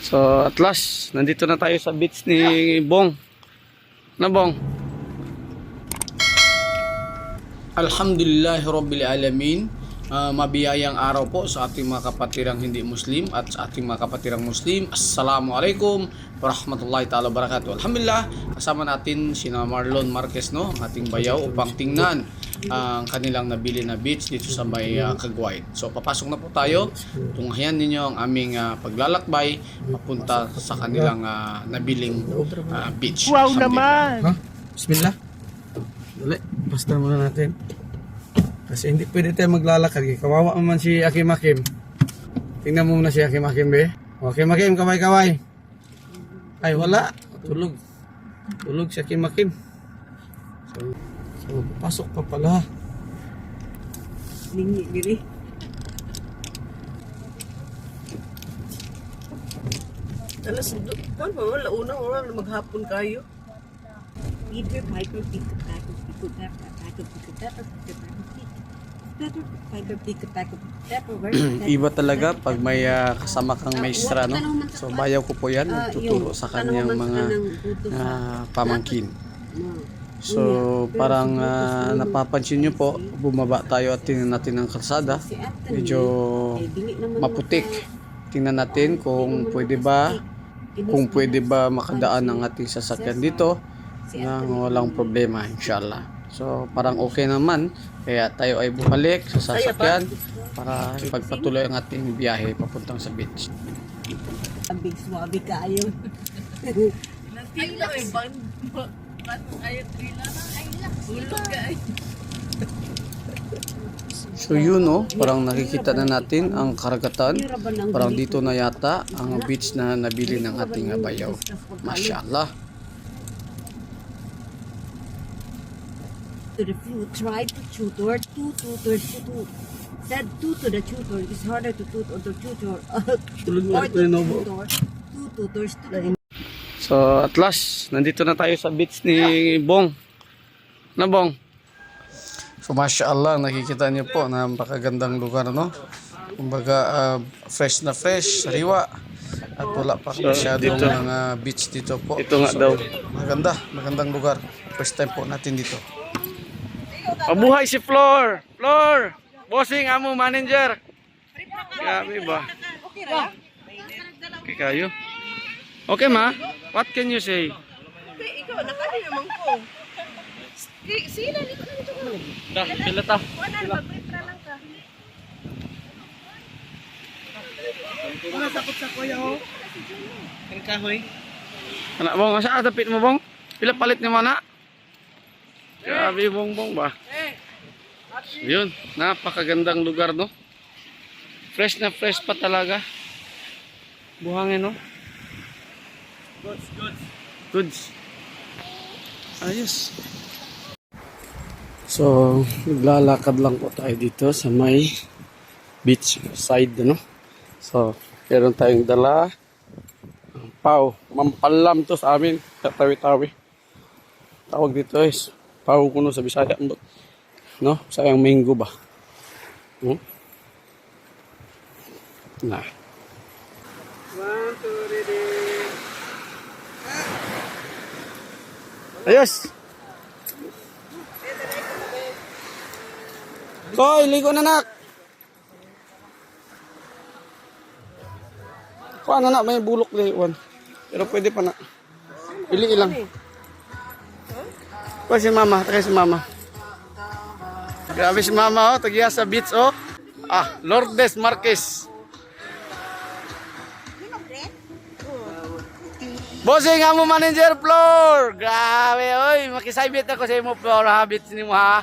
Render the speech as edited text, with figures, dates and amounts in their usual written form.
So at last, nandito na tayo sa beach ni Bong. Na Bong? Alhamdulillahirabbil alamin. Mabiyayang araw po sa ating mga kapatirang hindi Muslim at sa ating mga kapatirang Muslim. Assalamualaikum warahmatullahi ta'ala wabarakatuh. Alhamdulillah, kasama natin si Marlon Marquez, no, ang ating bayaw, upang tingnan ang kanilang nabili na beach dito sa may Kagway. So papasok na po tayo. Tunghayan ninyo ang aming paglalakbay papunta sa kanilang nabiling beach. Wow naman! Ha? Bismillah. Dali, basta muna natin. Kasi hindi pwede tayo maglalakad. Kawawa naman si Akim Akim. Tingnan mo muna si Akim Akim, be. Akim Akim, kaway-kaway. Ay, wala. Tulog. Tulog si Akim Akim. So pasok pa pala. Ningi, gini. Alas, wala unang oras maghapon kayo. Peter Piper pick up back of pick up Iba talaga pag may kasama kang maestra, no? So bayaw ko po yan, tuturo sa kanyang mga pamangkin. So parang napapansin nyo po, bumaba tayo at tingnan natin ang kalsada. Medyo maputik. Tingnan natin kung pwede ba makadaan ang ating sasakyan dito nang walang problema, inshallah. So parang okay naman, kaya tayo ay bumalik sa sasakyan para ipagpatuloy ang ating biyahe papuntang sa beach. Ang big swabe kayo. So yun, no, parang nakikita na natin ang karagatan. Parang dito na yata ang beach na nabili ng ating bayaw. Mashallah. To the fruit, try to tutor, two tutors to two. Said two to the tutor is harder to tut or to tutor. Or to tutor, two tutors to the. So at last, nandito na tayo sa beach ni Bong. Na Bong? So mashallah, nakikita niyo po na napakagandang lugar, no? Kumbaga fresh na fresh, sariwa. At wala pa masyadong beach dito po. Ito nga daw. Magandang lugar. First time po natin dito. Mabuhay si Flor! Flor! Bossing amo manager! Grabe ba? Okay kayo? Okay ma? What can you say? Ikaw, nakali naman ko. Sila, dito na dito. Sila ta. Mag-petra lang ka. Wala sakot sa kuya ho. Ang kahoy. Anak Bong, asa dapit mo Bong? Pila palit ni mo na? Grabe Bong ba? Yun, napakagandang lugar, no? Fresh na fresh pa talaga. Buhangin, no? Goods. Ayos. So, naglalakad lang po tayo dito sa may beach side, no? So, meron tayong dala. Pau. Mampalam to sa amin. Tawi-tawi. Tawag dito is pau kuno sa Bisaya. No? Sayang mango ba? Nah. 1, 2, ready. Ayos! Koy, ligo na nak! Kuha na may bulok liwan. Pero pwede pa na. Pili ilang. Kuha si mama, takay si mama. Grabe si mama, oh, tagiya sa beach, oh. Lourdes Marquez. Bossing amo manager Flor. Grabe, oy, makisaybit ako sa imo Flor, habit ni mo ha.